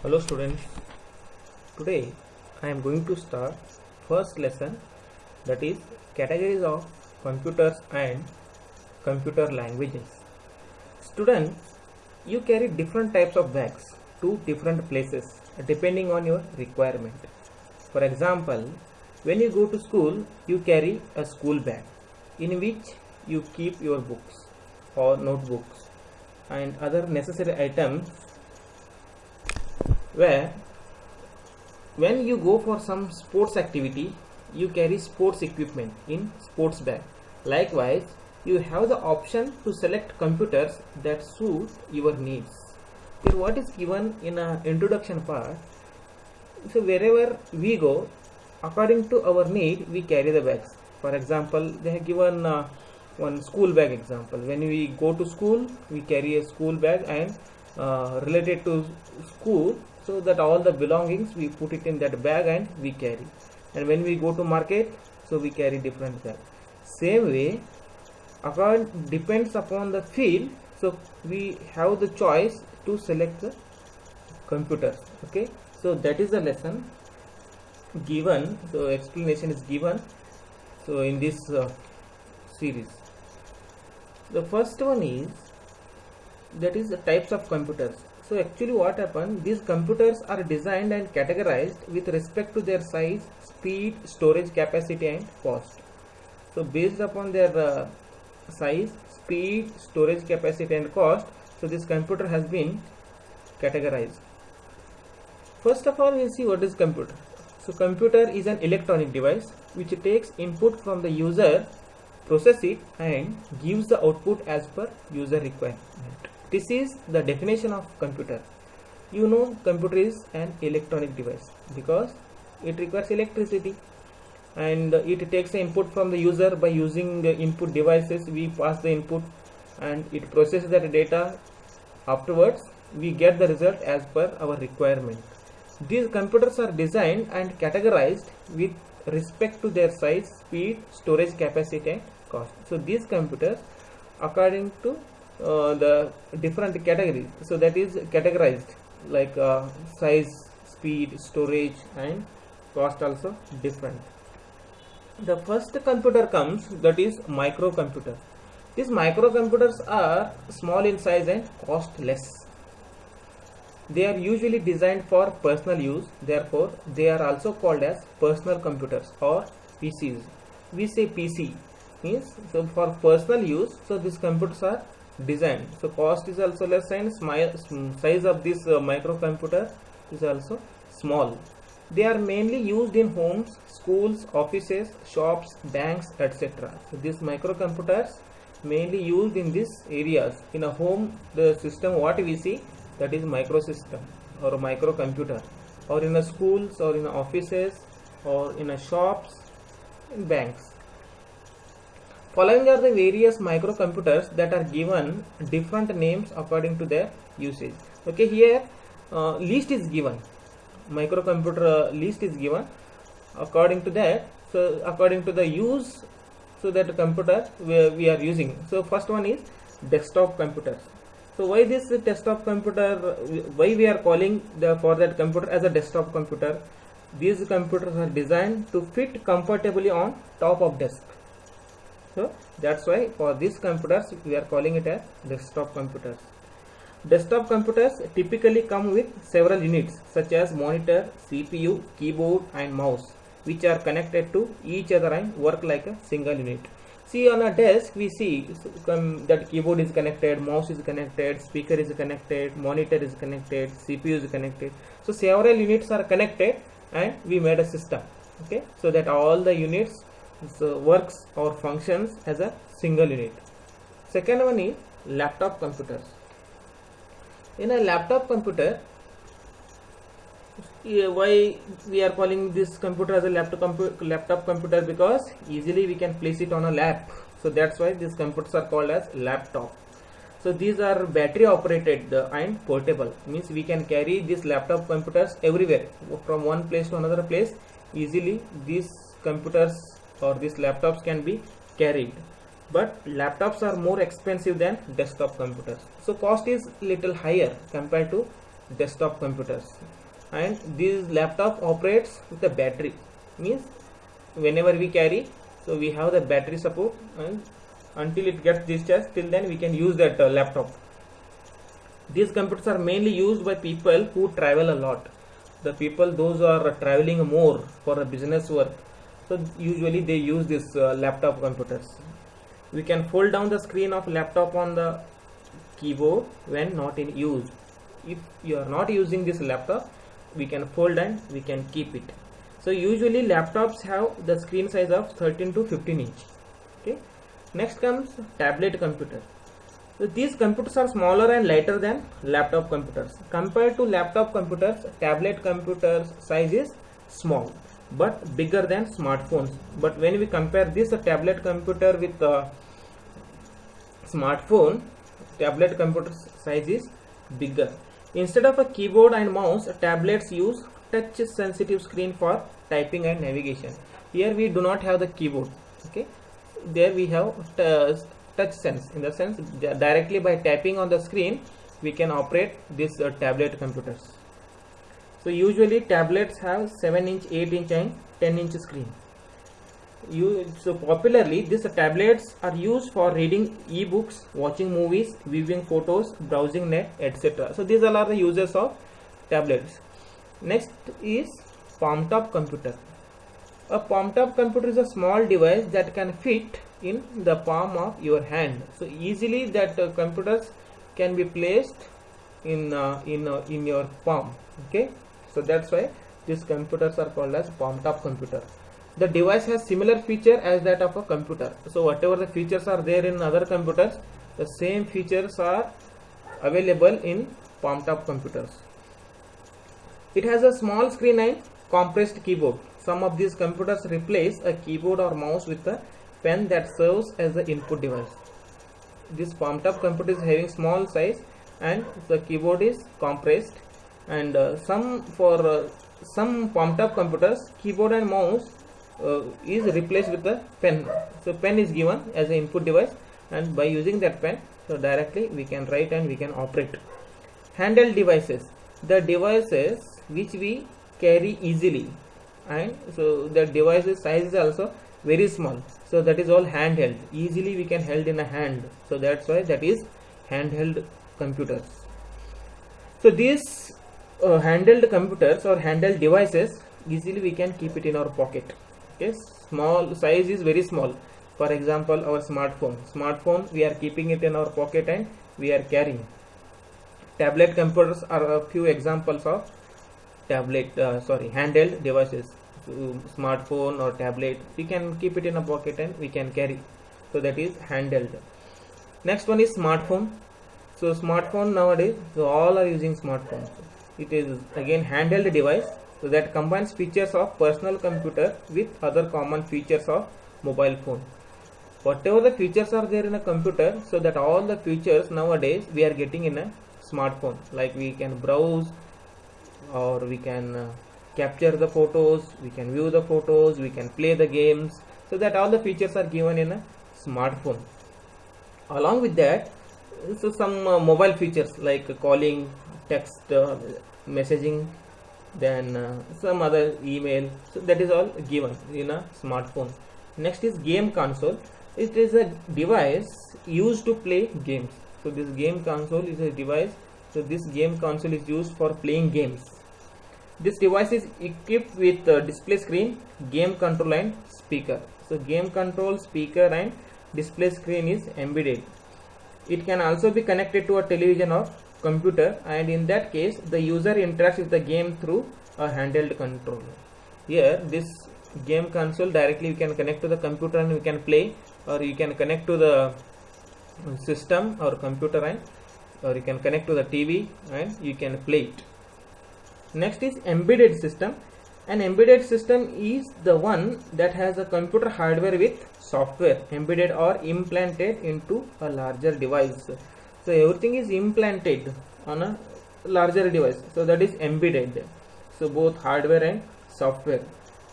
Hello students, today I am going to start first lesson, that is categories of computers and computer languages. Students, you carry different types of bags to different places depending on your requirement. For example, when you go to school, you carry a school bag in which you keep your books or notebooks and other necessary items, where when you go for some sports activity, you carry sports equipment in sports bag. Likewise, you have the option to select computers that suit your needs. Here what is given in a introduction part, so wherever we go, according to our need, we carry the bags. For example, they have given one school bag example. When we go to school, we carry a school bag and related to school, so that all the belongings we put it in that bag and we carry. And when we go to market, so we carry different bag. Same way, depends upon the field, so we have the choice to select the computers. Okay, so that is the lesson given, so explanation is given so in this series. The first one is, that is the types of computers. So actually what happened, these computers are designed and categorized with respect to their size, speed, storage capacity and cost. So based upon their size, speed, storage capacity and cost, so this computer has been categorized. First of all, we'll see what is computer. So computer is an electronic device which takes input from the user, process it and gives the output as per user requirement. This is the definition of computer. You know, computer is an electronic device because it requires electricity and it takes the input from the user. By using the input devices, we pass the input and it processes that data. Afterwards, we get the result as per our requirement. These computers are designed and categorized with respect to their size, speed, storage capacity and cost. So these computers, according to the different categories, so that is categorized like size, speed, storage and cost also different. The first computer comes, that is microcomputer. These microcomputers are small in size and cost less. They are usually designed for personal use, therefore they are also called as personal computers or PCs. We say PC means, so for personal use, so these computers are designed. So cost is also less and size of this microcomputer is also small. They are mainly used in homes, schools, offices, shops, banks, etc. So these microcomputers mainly used in these areas. In a home, the system what we see, that is microsystem or a microcomputer, or in a schools or in offices or in a shops, in banks. Following are the various microcomputers that are given different names according to their usage. Okay, here list is given, microcomputer list is given according to that. So according to the use, so that computer we are using. So first one is desktop computers. So why this desktop computer, why we are calling for that computer as a desktop computer? These computers are designed to fit comfortably on top of desk. So that's why for these computers we are calling it as desktop computers. Desktop computers typically come with several units such as monitor, CPU, keyboard and mouse, which are connected to each other and work like a single unit. See, on a desk we see that keyboard is connected, mouse is connected, speaker is connected, monitor is connected, CPU is connected. So several units are connected and we made a system. Okay, so that all the units works or functions as a single unit. Second one is laptop computers. In a laptop computer, why we are calling this computer as a laptop computer? Because easily we can place it on a lap. So that's why these computers are called as laptop. So these are battery operated and portable, means we can carry these laptop computers everywhere from one place to another place. Easily these computers or these laptops can be carried. but laptops are more expensive than desktop computers, so cost is little higher compared to desktop computers, and this laptop operates with the battery, means whenever we carry, so we have the battery support, and until it gets discharged, till then we can use that laptop. These computers are mainly used by people who travel a lot. The people those are traveling more for a business work, so usually they use this laptop computers. We can fold down the screen of laptop on the keyboard when not in use. If you are not using this laptop, we can fold and we can keep it. So usually laptops have the screen size of 13 to 15 inch. Okay. Next comes tablet computer. So these computers are smaller and lighter than laptop computers. Compared to laptop computers, tablet computers size is small but bigger than smartphones. But when we compare this tablet computer with smartphone, tablet computer size is bigger. Instead of a keyboard and mouse, tablets use touch sensitive screen for typing and navigation. Here we do not have the keyboard. Okay, there we have touch sense, in the sense directly by tapping on the screen we can operate this tablet computers. So usually tablets have 7 inch, 8 inch and 10 inch screen. So popularly these tablets are used for reading e-books, watching movies, viewing photos, browsing net, etc. So these all are the uses of tablets. Next is palm top computer. A palm top computer is a small device that can fit in the palm of your hand. So easily that computers can be placed in your palm. Okay, so that's why these computers are called as palm top computer. The device has similar feature as that of a computer. So whatever the features are there in other computers, the same features are available in palm top computers. It has a small screen and compressed keyboard. Some of these computers replace a keyboard or mouse with a pen that serves as the input device. This palm top computer is having small size and the keyboard is compressed, and some palm top computers, keyboard and mouse is replaced with a pen. So pen is given as an input device, and by using that pen, so directly we can write and we can operate. Handheld devices, the devices which we carry easily, and so the device's size is also very small, so that is all handheld, easily we can held in a hand, so that's why that is handheld computers. So these handheld computers or handheld devices, easily we can keep it in our pocket. Okay, small size is very small. For example, our smartphone we are keeping it in our pocket and we are carrying. Tablet computers are a few examples of handheld devices. Smartphone or tablet, we can keep it in a pocket and we can carry, so that is handheld. Next one is smartphone. So smartphone nowadays, so all are using smartphones. It is again handheld device, so that combines features of personal computer with other common features of mobile phone. Whatever the features are there in a computer, so that all the features nowadays we are getting in a smartphone. Like we can browse, or we can capture the photos, we can view the photos, we can play the games, so that all the features are given in a smartphone. Along with that, so some mobile features like calling, text, messaging, then some other email, so that is all given in a smartphone. Next is game console. It is a device used to play games. So this game console is a device, so this game console is used for playing games. This device is equipped with display screen, game control and speaker. So game control, speaker and display screen is embedded. It can also be connected to a television or computer, and in that case the user interacts with the game through a handheld controller. Here this game console, directly we can connect to the computer and we can play, or you can connect to the system or computer, and or you can connect to the TV and you can play it. Next is embedded system. An embedded system is the one that has a computer hardware with software embedded or implanted into a larger device. So everything is implanted on a larger device, so that is embedded. So both hardware and software.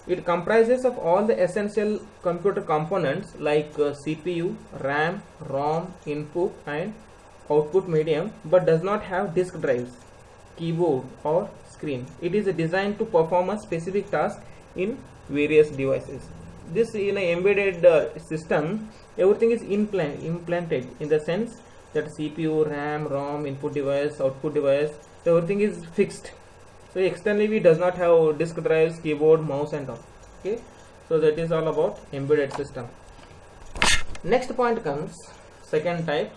It comprises of all the essential computer components like CPU, RAM, ROM, input and output medium, but does not have disk drives, keyboard or screen. It is designed to perform a specific task in various devices. This in an embedded system, everything is implanted in the sense that CPU, RAM, ROM, input device, output device, so everything is fixed. So externally we does not have disk drives, keyboard, mouse and all. Okay, so that is all about embedded system. Next point comes second type,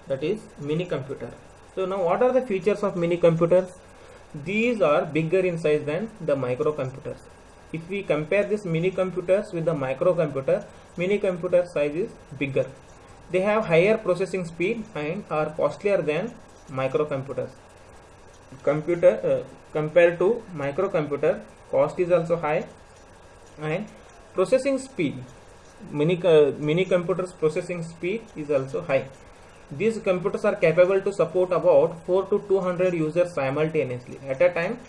that is mini computer. So now what are the features of mini computers? These are bigger in size than the microcomputers. If we compare this mini computers with the microcomputer, mini computer size is bigger. They have higher processing speed and are costlier than microcomputers. Compared to microcomputer, cost is also high and processing speed, mini computers processing speed is also high. These computers are capable to support about 4 to 200 users simultaneously. At a time,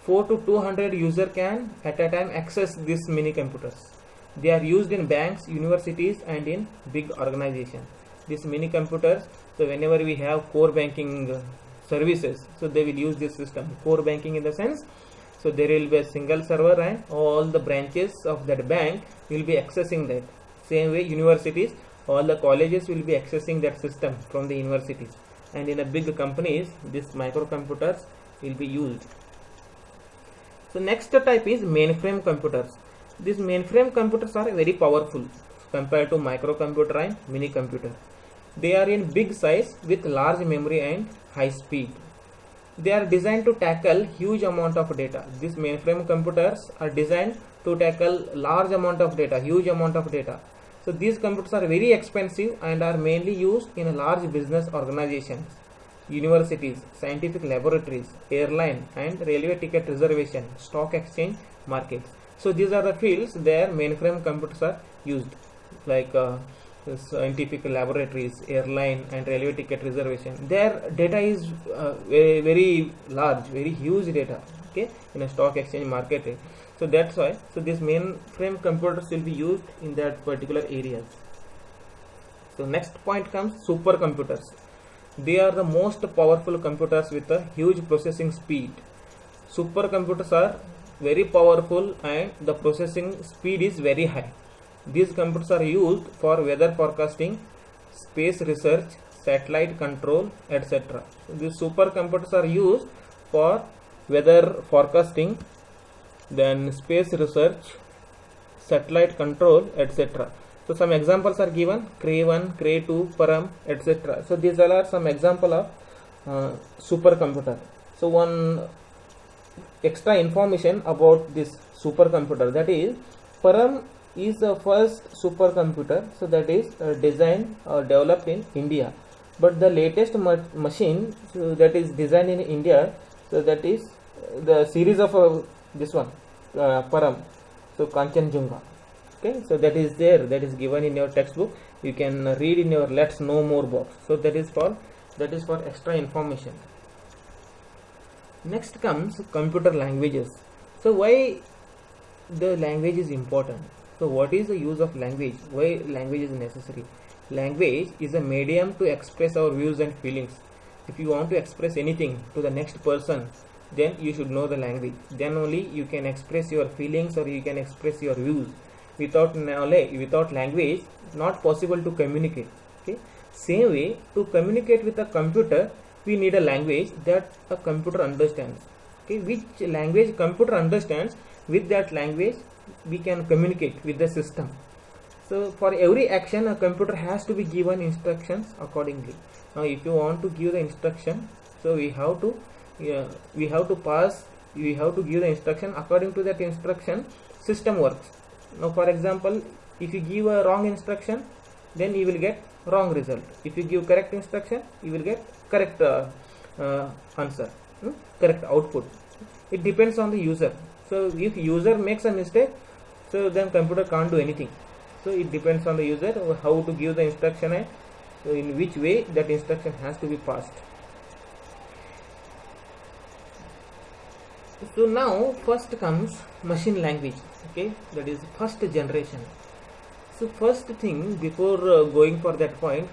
4 to 200 users can at a time access these mini computers. They are used in banks, universities and in big organizations. These mini computers, so whenever we have core banking services, so they will use this system. Core banking in the sense, so there will be a single server and all the branches of that bank will be accessing that. Same way universities, all the colleges will be accessing that system from the universities, and in a big companies these microcomputers will be used. So next type is mainframe computers. These mainframe computers are very powerful compared to microcomputer and mini computer. They are in big size with large memory and high speed. They are designed to tackle huge amount of data. These mainframe computers are designed to tackle large amount of data, huge amount of data. So these computers are very expensive and are mainly used in large business organizations, universities, scientific laboratories, airline and railway ticket reservation, stock exchange markets. So these are the fields where mainframe computers are used, like scientific laboratories, airline and railway ticket reservation. Their data is very, very large, very huge data, okay, in a stock exchange market. So that's why, so these mainframe computers will be used in that particular areas. So next point comes supercomputers. They are the most powerful computers with a huge processing speed. Supercomputers are very powerful and the processing speed is very high. These computers are used for weather forecasting, space research, satellite control, etc. These supercomputers are used for weather forecasting, then space research, satellite control, etc. So some examples are given: Cray 1, Cray 2, Param, etc. So these all are some example of supercomputer. So one extra information about this supercomputer, that is Param is the first supercomputer, so that is designed or developed in India. But the latest machine, so that is designed in India, so that is the series of this one, Param, so Kanchenjunga. Okay, so that is there, that is given in your textbook. You can read in your Let's Know More box. So that is for extra information. Next comes computer languages. So why the language is important? So what is the use of language? Why language is necessary? Language is a medium to express our views and feelings. If you want to express anything to the next person, then you should know the language. Then only you can express your feelings or you can express your views. Without knowledge, without language, not possible to communicate. Okay. Same way, to communicate with a computer, we need a language that a computer understands. Okay. Which language computer understands, with that language we can communicate with the system. So for every action, a computer has to be given instructions accordingly. Now if you want to give the instruction, so we have to give the instruction. According to that instruction, system works. Now for example, if you give a wrong instruction, then you will get wrong result. If you give correct instruction, you will get correct answer, correct output. It depends on the user. So if user makes a mistake, so then computer can't do anything. So it depends on the user how to give the instruction and so in which way that instruction has to be passed. So now first comes machine language. Okay, that is first generation. So first thing, before going for that point,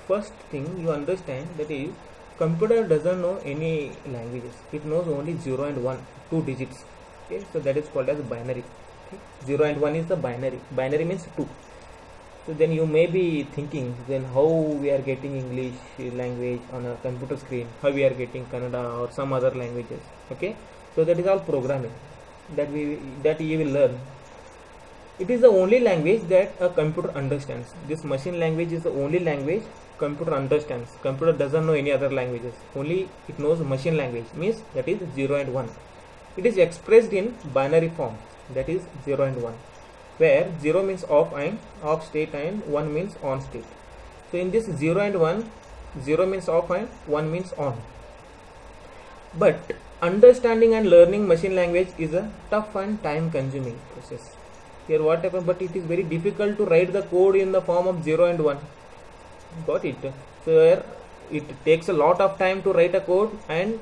first thing you understand, that is computer doesn't know any languages. It knows only 0 and 1, 2 digits. Okay, so that is called as binary. Okay? 0 and 1 is the binary. Binary means 2. So then you may be thinking, then how we are getting English language on a computer screen, how we are getting Kannada or some other languages. Okay, so that is all programming that you will learn. It is the only language that a computer understands. This machine language is the only language computer understands. Computer doesn't know any other languages. Only it knows machine language, means that is 0 and 1. It is expressed in binary form, that is 0 and 1, where 0 means off state and 1 means on state. So in this 0 and 1, 0 means off and 1 means on. But understanding and learning machine language is a tough and time consuming process. Here what happened, but it is very difficult to write the code in the form of 0 and 1. Got it? So here it takes a lot of time to write a code, and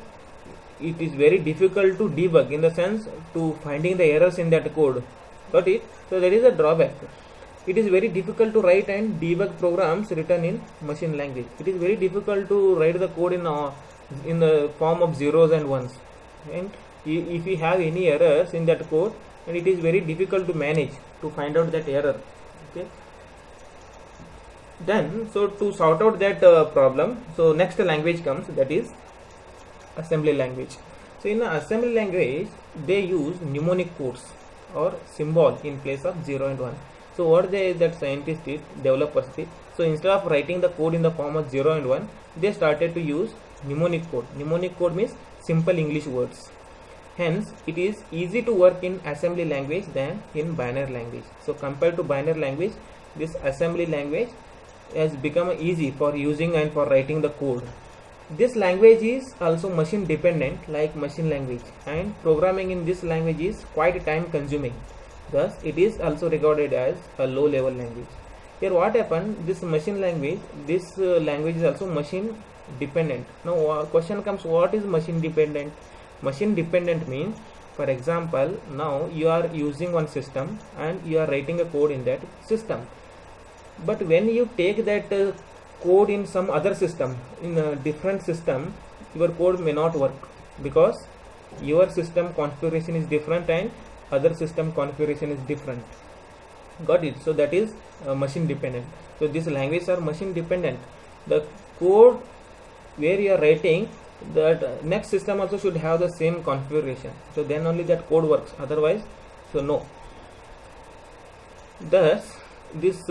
it is very difficult to debug, in the sense to finding the errors in that code. Got it? So that is a drawback. It is very difficult to write and debug programs written in machine language. It is very difficult to write the code in the form of zeros and ones, and if you have any errors in that code, and it is very difficult to manage to find out that error. Okay, then so to sort out that problem, so next language comes, that is assembly language. So in the assembly language they use mnemonic codes or symbol in place of 0 and 1. So what that scientists did, developers did, so instead of writing the code in the form of 0 and 1, they started to use mnemonic code. Mnemonic code means simple English words. Hence it is easy to work in assembly language than in binary language. So compared to binary language, this assembly language has become easy for using and for writing the code. This language is also machine dependent like machine language, and programming in this language is quite time consuming. Thus it is also regarded as a low level language. Here what happened, this machine language, this language is also machine dependent. Now question comes, what is machine dependent? Machine dependent means, for example, now you are using one system and you are writing a code in that system, but when you take that code in some other system, in a different system, your code may not work, because your system configuration is different and other system configuration is different. Got it? So that is machine dependent. So these languages are machine dependent. The code where you are writing, that next system also should have the same configuration, so then only that code works, otherwise so no. Thus this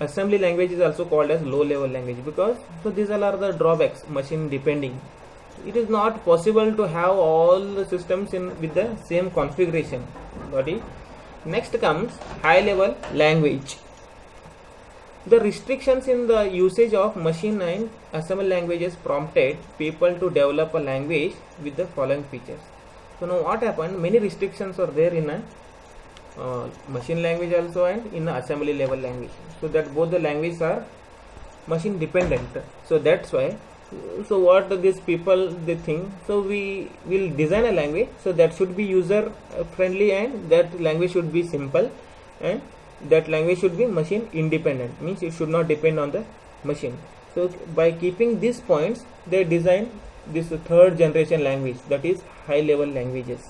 assembly language is also called as low level language, because so these all are the drawbacks, machine depending. It is not possible to have all the systems with the same configuration. Got it? Next comes high level language. The restrictions in the usage of machine and assembly languages prompted people to develop a language with the following features. So now what happened, many restrictions are there in a machine language also and in the assembly level language, so that both the languages are machine dependent. So that's why, so what these people they think, so we will design a language so that should be user friendly, and that language should be simple, and that language should be machine independent, means it should not depend on the machine. So by keeping these points, they design this third generation language, that is high level languages.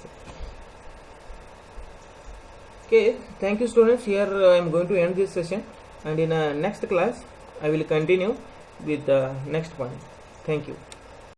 Okay, thank you students. Here I am going to end this session, and in next class I will continue with the next one. Thank you.